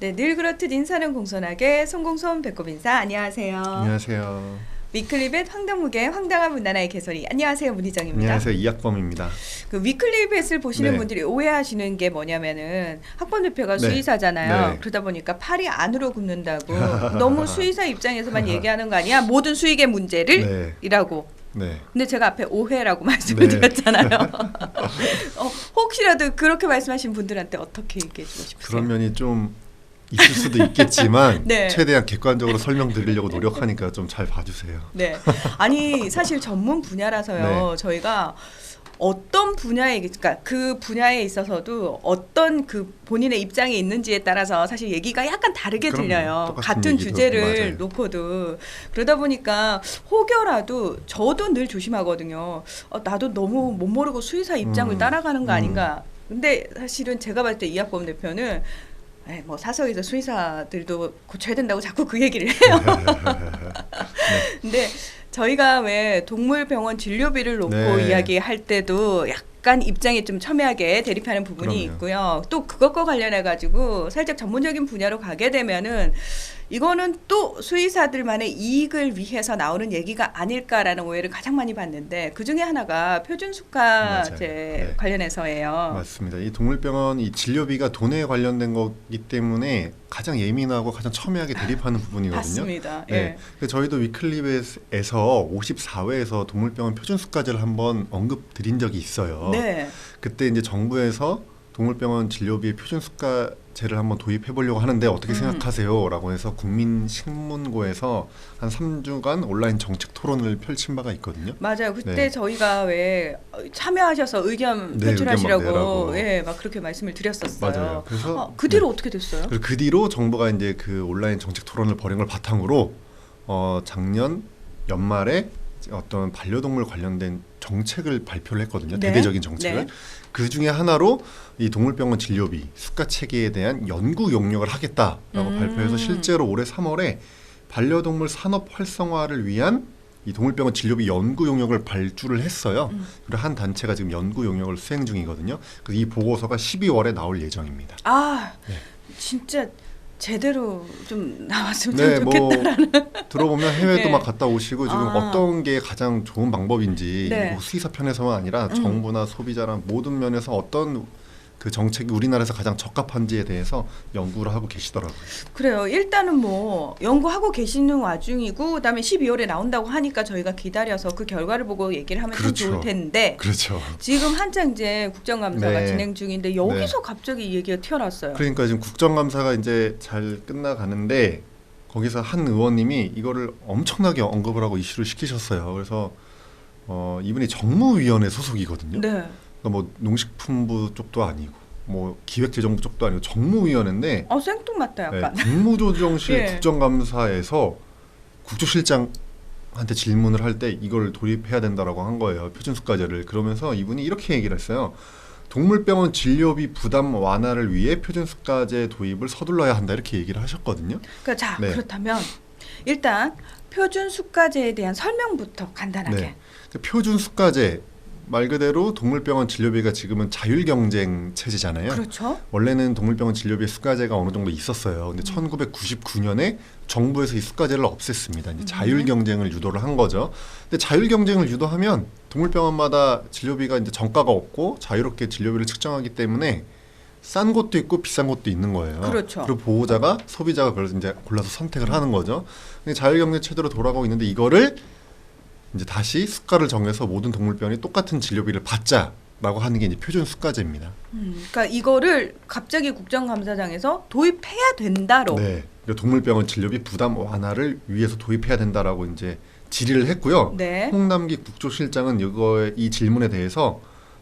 네, 늘 그렇듯 인사는 공손하게 송공손 배꼽 인사. 안녕하세요. 안녕하세요. 위클리벳 황당무계 황당한 문화나의 개소리. 안녕하세요, 문희정입니다. 안녕하세요. 이학범입니다. 그 위클리벳을 보시는 네. 분들이 오해하시는 게 뭐냐면은 학번 대표가 네. 수의사잖아요. 네. 그러다 보니까 팔이 안으로 굽는다고 너무 수의사 입장에서만 얘기하는 거 아니야? 모든 수익의 문제를 네. 이라고. 네. 근데 제가 앞에 오해라고 말씀을 네. 드렸잖아요. 혹시라도 그렇게 말씀하신 분들한테 어떻게 얘기해 주고 싶으세요? 그런 면이 좀 있을 수도 있겠지만 네. 최대한 객관적으로 설명드리려고 노력하니까 좀 잘 봐주세요. 네. 아니 사실 전문 분야라서요. 네. 저희가 어떤 분야에 그러니까 그 분야에 있어서도 어떤 그 본인의 입장이 있는지에 따라서 사실 얘기가 약간 다르게 그럼요. 들려요. 똑같은 같은 얘기도 주제를 맞아요. 놓고도 그러다 보니까 혹여라도 저도 늘 조심하거든요. 나도 너무 못 모르고 수의사 입장을 따라가는 거 아닌가. 근데 사실은 제가 봤을 때 이학범 대표는 뭐 사석에서 수의사들도 고쳐야 된다고 자꾸 그 얘기를 해요. 근데 저희가 왜 동물병원 진료비를 놓고 네. 이야기할 때도 약간 입장이 좀 첨예하게 대립하는 부분이 그럼요. 있고요. 또 그것과 관련해 가지고 살짝 전문적인 분야로 가게 되면은 이거는 또 수의사들만의 이익을 위해서 나오는 얘기가 아닐까라는 오해를 가장 많이 받는데 그 중에 하나가 표준수가제 맞아요. 네. 관련해서예요. 맞습니다. 이 동물병원 이 진료비가 돈에 관련된 거기 때문에 가장 예민하고 가장 첨예하게 대립하는 부분이거든요. 맞습니다. 네. 예. 그래서 저희도 위클리벳에서 54회에서 동물병원 표준수가제를 한번 언급 드린 적이 있어요. 네. 그때 이제 정부에서 동물병원 진료비의 표준수가제를 한번 도입해 보려고 하는데 어떻게 생각하세요? 라고 해서 국민신문고에서 한 3주간 온라인 정책 토론을 펼친 바가 있거든요. 맞아요. 그때 네. 저희가 왜 참여하셔서 의견 네, 표출하시라고 의견 막 내라고. 예, 막 그렇게 말씀을 드렸었어요. 맞아요. 그래서 그 뒤로 어떻게 됐어요? 그리고 그 뒤로 정부가 이제 그 온라인 정책 토론을 벌인 걸 바탕으로 작년 연말에 어떤 반려동물 관련된 정책을 발표를 했거든요. 네. 대대적인 정책을. 네. 그 중에 하나로 이 동물병원 진료비 수가 체계에 대한 연구 용역을 하겠다라고 발표해서 실제로 올해 3월에 반려동물 산업 활성화를 위한 이 동물병원 진료비 연구 용역을 발주를 했어요. 그리고 한 단체가 지금 연구 용역을 수행 중이거든요. 그래서 이 보고서가 12월에 나올 예정입니다. 네. 진짜 제대로 좀 나왔으면 네, 좀 좋겠다라는. 들어보면 해외도 네. 막 갔다 오시고 지금 어떤 게 가장 좋은 방법인지 네. 뭐 수의사 편에서만 아니라 정부나 소비자나 모든 면에서 어떤 그 정책이 우리나라에서 가장 적합한지에 대해서 연구를 하고 계시더라고요. 그래요. 일단은 뭐 연구하고 계시는 와중이고 그다음에 12월에 나온다고 하니까 저희가 기다려서 그 결과를 보고 얘기를 하면 참 그렇죠. 좋을 텐데 그렇죠. 지금 한창 이제 국정감사가 네. 진행 중인데 여기서 갑자기 이 얘기가 튀어나왔어요. 그러니까 지금 국정감사가 이제 잘 끝나가는데 거기서 한 의원님이 이거를 엄청나게 언급을 하고 이슈를 시키셨어요. 그래서 이분이 정무위원회 소속이거든요. 네. 그러니까 뭐 농식품부 쪽도 아니고 뭐 기획재정부 쪽도 아니고 정무위원회인데 생뚱맞다 네, 약간. 국무조정실 예. 국정감사에서 국조실장한테 질문을 할 때 이걸 도입해야 된다라고 한 거예요. 표준수가제를. 그러면서 이분이 이렇게 얘기를 했어요. 동물병원 진료비 부담 완화를 위해 표준수가제 도입을 서둘러야 한다 이렇게 얘기를 하셨거든요. 그러니까 자 네. 그렇다면 일단 표준수가제에 대한 설명부터 간단하게. 네. 그 표준수가제 말 그대로 동물병원 진료비가 지금은 자율경쟁 체제잖아요. 그렇죠. 원래는 동물병원 진료비 수가제가 어느 정도 있었어요. 근데 1999년에 정부에서 이 수가제를 없앴습니다. 이제 자율 경쟁을 유도를 한 거죠. 근데 자율 경쟁을 유도하면 동물병원마다 진료비가 이제 정가가 없고 자유롭게 진료비를 측정하기 때문에 싼 곳도 있고 비싼 곳도 있는 거예요. 그렇죠. 그리고 보호자가 소비자가 그래서 이제 골라서 선택을 하는 거죠. 근데 자율 경쟁 체제로 돌아가고 있는데 이거를 이제 다시 수가를 정해서 모든 동물병원이 똑같은 진료비를 받자라고 하는 게 이제 표준 수가제입니다. 그러니까 이거를 갑자기 국정감사장에서 도입해야 된다로. 네. 그리고 동물병원 진료비 부담 완화를 위해서 도입해야 된다라고 이제 질의를 했고요. 네. 홍남기 국조실장은 이 질문에 대해서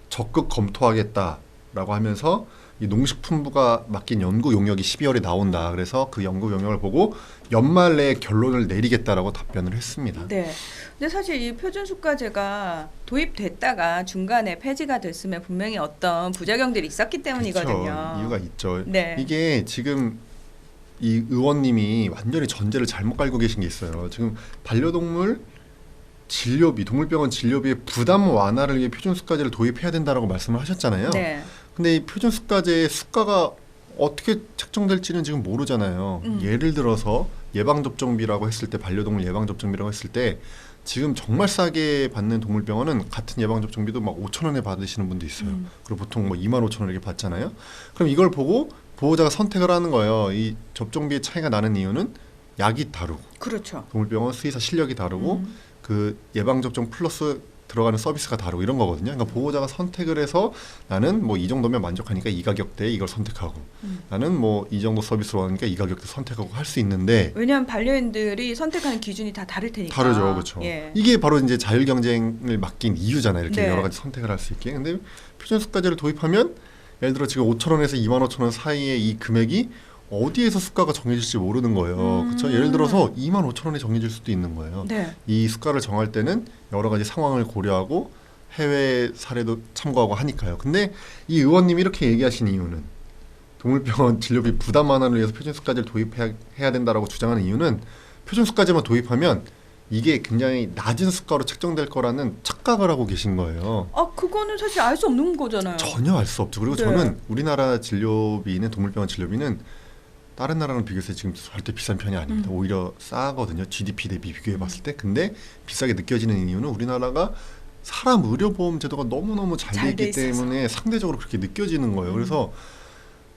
적극 검토하겠다라고 하면서 이 농식품부가 맡긴 연구 용역이 12월에 나온다. 그래서 그 연구 용역을 보고 연말 내에 결론을 내리겠다라고 답변을 했습니다. 네. 근데 사실 이 표준수가제가 도입됐다가 중간에 폐지가 됐으면 분명히 어떤 부작용들이 있었기 때문이거든요. 그렇죠. 이유가 있죠. 네. 이게 지금 이 의원님이 완전히 전제를 잘못 깔고 계신 게 있어요. 지금 반려동물 진료비, 동물병원 진료비의 부담 완화를 위해 표준수가제를 도입해야 된다라고 말씀을 하셨잖아요. 네. 근데 이 표준수가제의 수가가 어떻게 책정될지는 지금 모르잖아요. 예를 들어서 예방접종비라고 했을 때 반려동물 예방접종비라고 했을 때 지금 정말 싸게 받는 동물병원은 같은 예방접종비도 막 5천 원에 받으시는 분도 있어요. 그리고 보통 뭐 2만 5천 원 이렇게 받잖아요. 그럼 이걸 보고 보호자가 선택을 하는 거예요. 이 접종비의 차이가 나는 이유는 약이 다르고 그렇죠. 동물병원 수의사 실력이 다르고 그 예방접종 플러스 들어가는 서비스가 다르고 이런 거거든요. 그러니까 보호자가 선택을 해서 나는 뭐 이 정도면 만족하니까 이 가격대에 이걸 선택하고 나는 뭐 이 정도 서비스로 하니까 이 가격대 선택하고 할 수 있는데 왜냐하면 반려인들이 선택하는 기준이 다 다를 테니까. 다르죠, 그렇죠. 예. 이게 바로 이제 자율 경쟁을 맡긴 이유잖아요. 이렇게 네. 여러 가지 선택을 할 수 있게. 근데 표준수가제를 도입하면 예를 들어 지금 5천 원에서 2만 5천 원 사이의 이 금액이 어디에서 수가가 정해질지 모르는 거예요. 그렇죠? 예를 들어서 2만 5천 원에 정해질 수도 있는 거예요. 네. 이 수가를 정할 때는 여러 가지 상황을 고려하고 해외 사례도 참고하고 하니까요. 근데 이 의원님이 이렇게 얘기하신 이유는 동물병원 진료비 부담 완화를 위해서 표준수가제를 도입해야 된다라고 주장하는 이유는 표준수가제만 도입하면 이게 굉장히 낮은 수가로 책정될 거라는 착각을 하고 계신 거예요. 아 그거는 사실 알 수 없는 거잖아요. 전혀 알 수 없죠. 그리고 네. 저는 우리나라 진료비는 동물병원 진료비는 다른 나라랑 비교해서 지금 절대 비싼 편이 아닙니다. 오히려 싸거든요. GDP 대비 비교해 봤을 때. 근데 비싸게 느껴지는 이유는 우리나라가 사람 의료보험 제도가 너무너무 잘 잘 돼 돼 있기 있어서. 때문에 상대적으로 그렇게 느껴지는 거예요. 그래서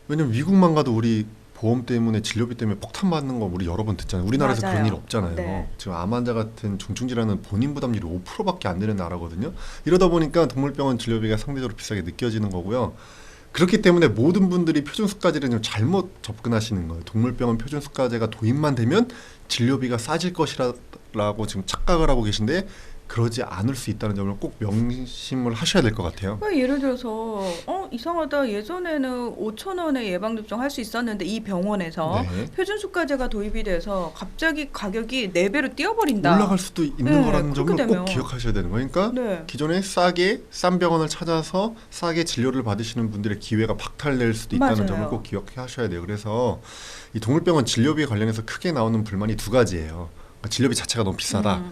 왜냐면 미국만 가도 우리 보험 때문에 진료비 때문에 폭탄 맞는 거 우리 여러 번 듣잖아요. 우리나라에서 맞아요. 그런 일 없잖아요. 네. 지금 암 환자 같은 중증 질환은 본인 부담률이 5%밖에 안 되는 나라거든요. 이러다 보니까 동물병원 진료비가 상대적으로 비싸게 느껴지는 거고요. 그렇기 때문에 모든 분들이 표준수가제를 좀 잘못 접근하시는 거예요. 동물병원 표준수가제가 도입만 되면 진료비가 싸질 것이라고 지금 착각을 하고 계신데 그러지 않을 수 있다는 점을 꼭 명심을 하셔야 될 것 같아요. 그러니까 예를 들어서 이상하다. 예전에는 5천 원에 예방접종 할 수 있었는데 이 병원에서 네. 표준수가제가 도입이 돼서 갑자기 가격이 4배로 뛰어버린다. 올라갈 수도 있는 네, 거라는 그렇게 점을 되면. 꼭 기억하셔야 되는 거예요. 그러니까 네. 기존에 싼 병원을 찾아서 싸게 진료를 받으시는 분들의 기회가 박탈될 수도 있다는 맞아요. 점을 꼭 기억하셔야 돼요. 그래서 이 동물병원 진료비 관련해서 크게 나오는 불만이 두 가지예요. 그러니까 진료비 자체가 너무 비싸다.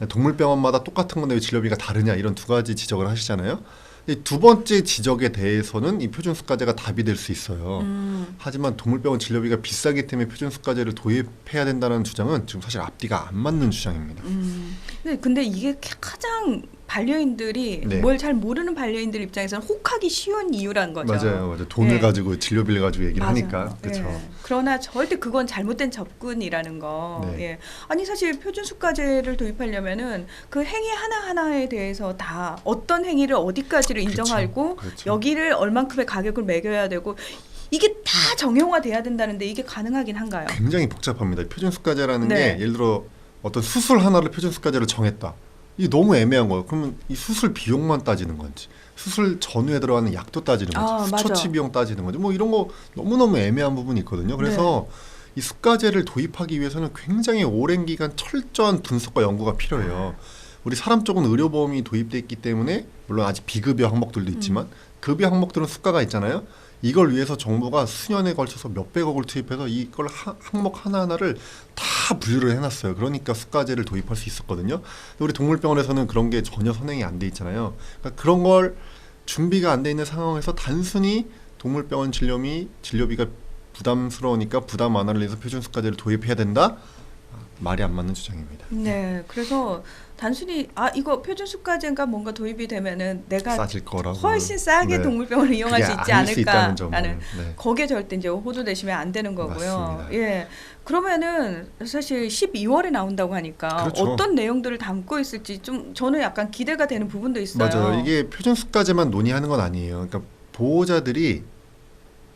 동물병원마다 똑같은 건데 왜 진료비가 다르냐 이런 두 가지 지적을 하시잖아요. 이 두 번째 지적에 대해서는 이 표준수가제가 답이 될 수 있어요. 하지만 동물병원 진료비가 비싸기 때문에 표준수가제를 도입해야 된다는 주장은 지금 사실 앞뒤가 안 맞는 주장입니다. 근데 이게 가장 반려인들이 네. 뭘 잘 모르는 반려인들 입장에서는 혹하기 쉬운 이유란 거죠. 맞아요. 돈을 네. 가지고 진료비를 가지고 얘기를 맞아요. 하니까 그렇죠. 예. 그러나 절대 그건 잘못된 접근이라는 거. 네. 예. 아니 사실 표준수가제를 도입하려면은 그 행위 하나 하나에 대해서 다 어떤 행위를 어디까지를 인정하고 그렇죠. 여기를 얼만큼의 가격을 매겨야 되고 이게 다 정형화돼야 된다는데 이게 가능하긴 한가요? 굉장히 복잡합니다. 표준수가제라는 네. 게 예를 들어 어떤 수술 하나를 표준수가제로 정했다. 이게 너무 애매한 거예요. 그러면 이 수술 비용만 따지는 건지 수술 전후에 들어가는 약도 따지는 건지 맞아. 처치 비용 따지는 건지 뭐 이런 거 너무너무 애매한 부분이 있거든요. 그래서 이 수가제를 도입하기 위해서는 굉장히 오랜 기간 철저한 분석과 연구가 필요해요. 우리 사람 쪽은 의료보험이 도입돼 있기 때문에 물론 아직 비급여 항목들도 있지만 급여 항목들은 수가가 있잖아요. 이걸 위해서 정부가 수년에 걸쳐서 몇백억을 투입해서 이걸 항목 하나하나를 다 분류를 해놨어요. 그러니까 수가제를 도입할 수 있었거든요. 근데 우리 동물병원에서는 그런 게 전혀 선행이 안 돼 있잖아요. 그러니까 그런 걸 준비가 안 돼 있는 상황에서 단순히 동물병원 진료비가 부담스러우니까 부담 완화를 위해서 표준수가제를 도입해야 된다? 말이 안 맞는 주장입니다. 네. 그래서 단순히 이거 표준수가제가 뭔가 도입이 되면은 내가 싸질 거라고 훨씬 싸게 네. 동물병원을 이용할 수 그게 있지 아닐 수 있다는 않을까라는 점을, 네. 거기에 절대 이제 호도되시면 안 되는 거고요. 맞습니다. 예. 그러면은 사실 12월에 나온다고 하니까 그렇죠. 어떤 내용들을 담고 있을지 좀 저는 약간 기대가 되는 부분도 있어요. 맞아요. 이게 표준수가제만 논의하는 건 아니에요. 그러니까 보호자들이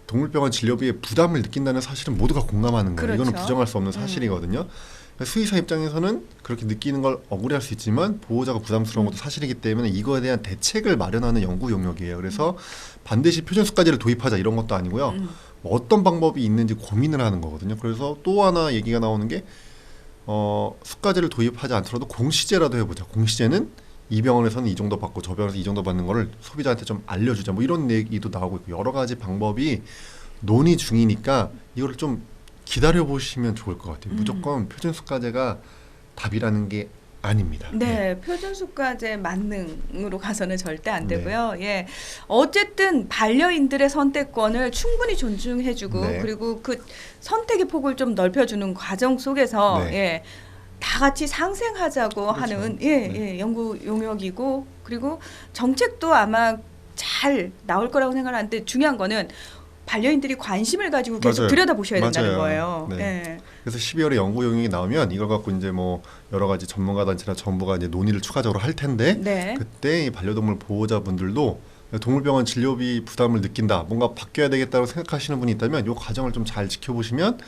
동물병원 진료비에 부담을 느낀다는 사실은 모두가 공감하는 거예요. 그렇죠. 이거는 부정할 수 없는 사실이거든요. 그러니까 수의사 입장에서는 그렇게 느끼는 걸 억울해할 수 있지만 보호자가 부담스러운 것도 사실이기 때문에 이거에 대한 대책을 마련하는 연구 영역이에요. 그래서 반드시 표준수가제를 도입하자 이런 것도 아니고요. 뭐 어떤 방법이 있는지 고민을 하는 거거든요. 그래서 또 하나 얘기가 나오는 게 수가제를 도입하지 않더라도 공시제라도 해보자. 공시제는 이 병원에서는 이 정도 받고 저 병원에서 이 정도 받는 거를 소비자한테 좀 알려주자. 뭐 이런 얘기도 나오고 있고 여러 가지 방법이 논의 중이니까 이거를 좀 기다려 보시면 좋을 것 같아요. 무조건 표준수가제가 답이라는 게 아닙니다. 네, 표준수가제 만능으로 가서는 절대 안 네. 되고요. 예, 어쨌든 반려인들의 선택권을 충분히 존중해주고 네. 그리고 그 선택의 폭을 좀 넓혀주는 과정 속에서 네. 예, 다 같이 상생하자고 그렇죠. 하는 네. 연구 용역이고 그리고 정책도 아마 잘 나올 거라고 생각하는데 중요한 거는 반려인들이 관심을 가지고 계속 맞아요. 들여다보셔야 된다는 맞아요. 거예요. 네. 예. 그래서 12월에 연구 용역이 나오면 이걸 갖고 이제 뭐 여러 가지 전문가 단체나 정부가 이제 논의를 추가적으로 할 텐데 네. 그때 이 반려동물 보호자분들도 동물병원 진료비 부담을 느낀다, 뭔가 바뀌어야 되겠다고 생각하시는 분이 있다면 이 과정을 좀 잘 지켜보시면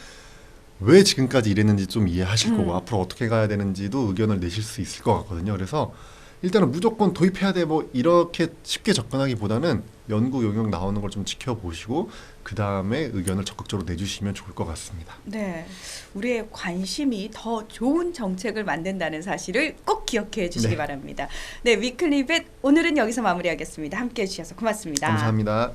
왜 지금까지 이랬는지 좀 이해하실 거고 앞으로 어떻게 가야 되는지도 의견을 내실 수 있을 것 같거든요. 그래서 일단은 무조건 도입해야 돼 뭐 이렇게 쉽게 접근하기보다는 연구 용역 나오는 걸 좀 지켜보시고 그 다음에 의견을 적극적으로 내주시면 좋을 것 같습니다. 네, 우리의 관심이 더 좋은 정책을 만든다는 사실을 꼭 기억해 주시기 네. 바랍니다. 네, 위클리벳 오늘은 여기서 마무리하겠습니다. 함께해 주셔서 고맙습니다. 감사합니다.